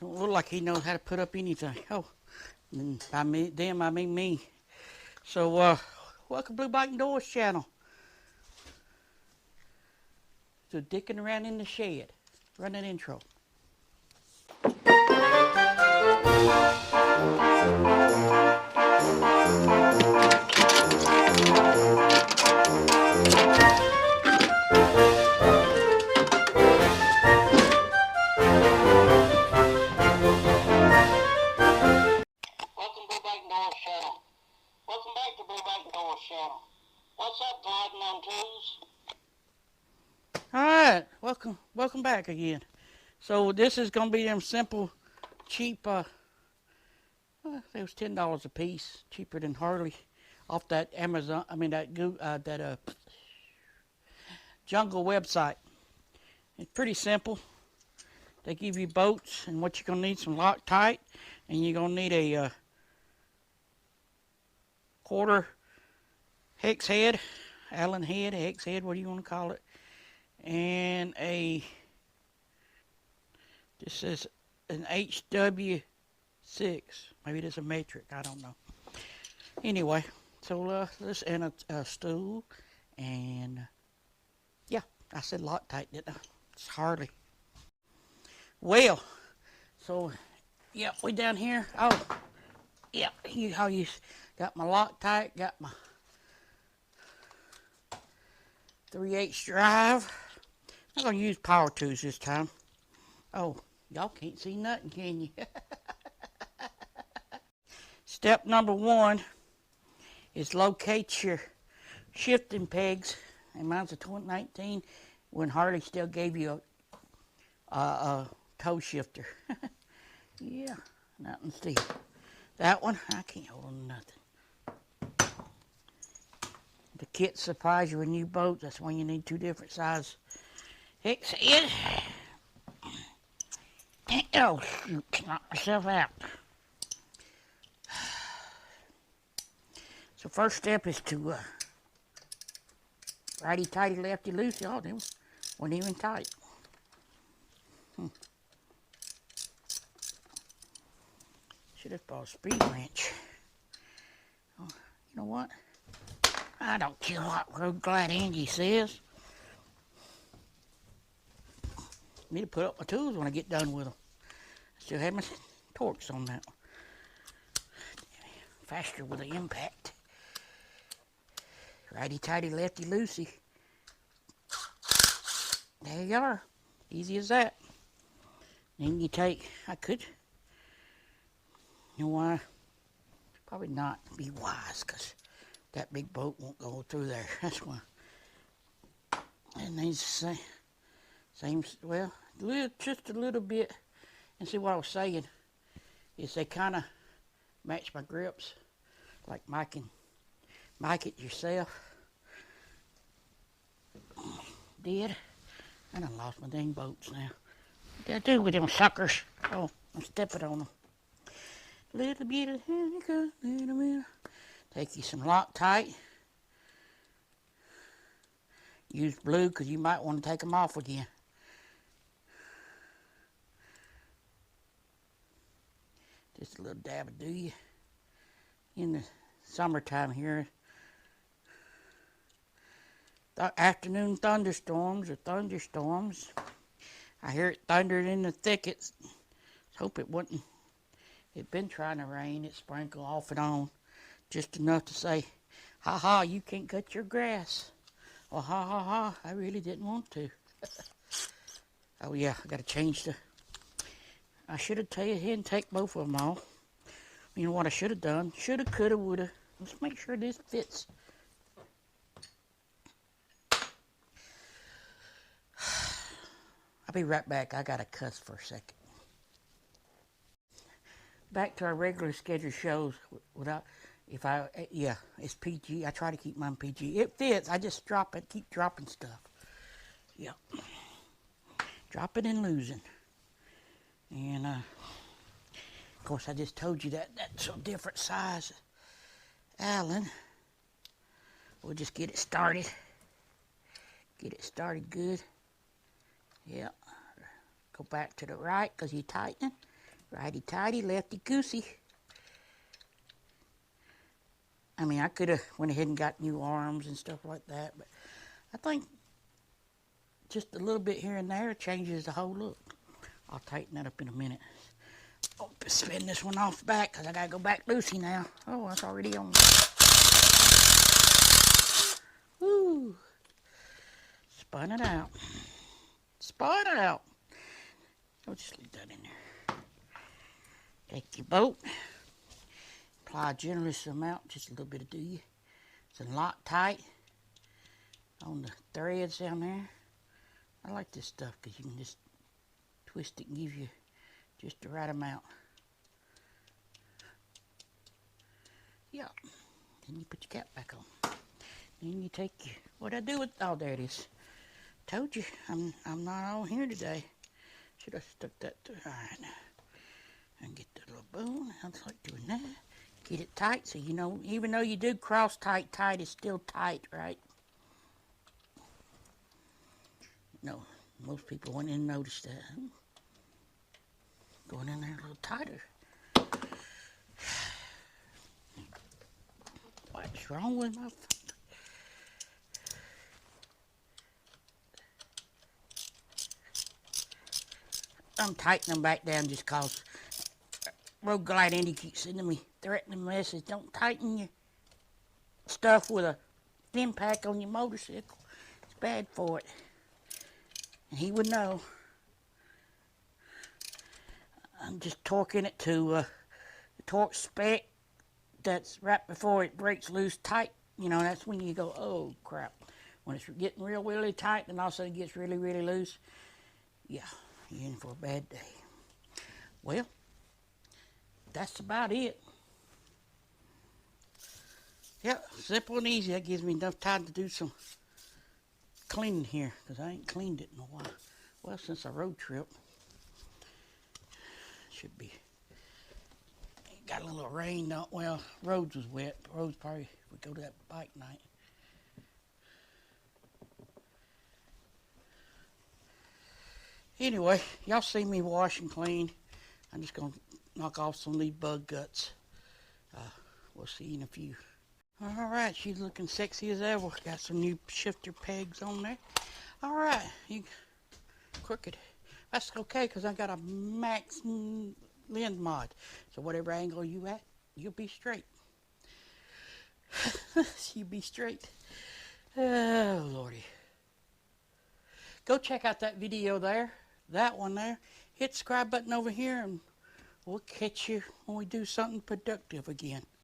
Don't look like he knows how to put up anything. Oh, and by me, them I mean me. So, welcome Blue Bike and Doors channel. So dicking around in the shed. Run that intro. What's up, Gliding on Twos? Alright, welcome back again. So this is going to be them simple, cheap, it was $10 a piece, cheaper than Harley, off that Amazon, that Jungle website. It's pretty simple. They give you bolts and what you're going to need, some Loctite, and you're going to need a quarter hex head, Allen head, hex head, what do you want to call it, and this is an HW6, maybe it is a metric, I don't know. Anyway, so this and a stool, and yeah, I said Loctite, didn't I? It's Harley. Well, so yeah, we down here. Oh, yeah, you got my Loctite, got my 3/8 drive. I'm gonna use power tools this time. Oh, y'all can't see nothing, can you? Step number 1 is locate your shifting pegs. And mine's a 2019 when Harley still gave you a toe shifter. Yeah, nothing steel. That one, I can't hold on to nothing. The kit supplies you with new bolts. That's when you need 2 different size hex head. Oh, shoot, knocked myself out. So first step is to righty tighty, lefty loosey. Oh, them weren't even tight. Should have bought a speed wrench. Oh, you know what? I don't care what Road Glide Angie says. I need to put up my tools when I get done with them. I still have my torques on that one. Faster with the impact. Righty tighty, lefty loosey. There you are. Easy as that. Then you take, you know why? Probably not be wise, because that big bolt won't go through there. That's why. And these same, well, just a little bit. And see what I was saying is they kind of match my grips, like mic it yourself. Did. I done lost my dang bolts now. What did I do with them suckers? Oh, I'm stepping on them. Little bit of little bit. Take you some Loctite. Use blue because you might want to take them off again. Just a little dab of do you. In the summertime here, afternoon thunderstorms or thunderstorms. I hear it thundered in the thickets. Hope it wouldn't. It's been trying to rain. It sprinkled off and on. Just enough to say, ha ha, you can't cut your grass. Well, ha ha ha, I really didn't want to. Oh yeah, I gotta change I should have taken ahead and take both of them off. You know what I should have done? Shoulda, coulda, woulda. Let's make sure this fits. I'll be right back. I gotta cuss for a second. Back to our regular scheduled shows without, it's PG. I try to keep mine PG. It fits. I just drop it, keep dropping stuff. Yep. Dropping and losing. And, of course, I just told you that's a different size Allen. We'll just get it started. Get it started good. Yep. Go back to the right because you're tightening. Righty-tighty, lefty-goosey. I mean, I could have went ahead and got new arms and stuff like that, but I think just a little bit here and there changes the whole look. I'll tighten that up in a minute. I'll spin this one off back because I got to go back loosey now. Oh, that's already on. Woo. Spun it out. Spun it out. I'll just leave that in there. Take your bolt. Apply a generous amount, just a little bit of do. It's a lot tight on the threads down there. I like this stuff because you can just twist it and give you just the right amount. Yeah. Then you put your cap back on. Then you take your, what I do with, oh, there it is. Told you, I'm not on here today. Should have stuck that through. All right. And get the little bone. I like doing that. Get it tight so you know, even though you do cross tight, it's still tight, right? No, most people wouldn't even notice that. Going in there a little tighter. What's wrong with my... I'm tightening them back down just cause Road Glide Andy keeps sending me threatening message. Don't tighten your stuff with a thin pack on your motorcycle. It's bad for it. And he would know. I'm just torquing it to the torque spec that's right before it breaks loose tight. You know, that's when you go, oh crap. When it's getting really tight and also it gets really loose, yeah, you're in for a bad day. Well, that's about it. Yeah, simple and easy. That gives me enough time to do some cleaning here because I ain't cleaned it in a while. Well, since a road trip. Should be. Got a little rain, though. Well, roads was wet. Roads probably, if we go to that bike night. Anyway, y'all see me wash and clean. I'm just going to knock off some of these bug guts. We'll see you in a few. All right, she's looking sexy as ever. Got some new shifter pegs on there. All right, you crooked. That's okay, because I got a max lens mod. So whatever angle you at, you'll be straight. You'll be straight. Oh, Lordy. Go check out that video there. That one there. Hit the subscribe button over here, and we'll catch you when we do something productive again.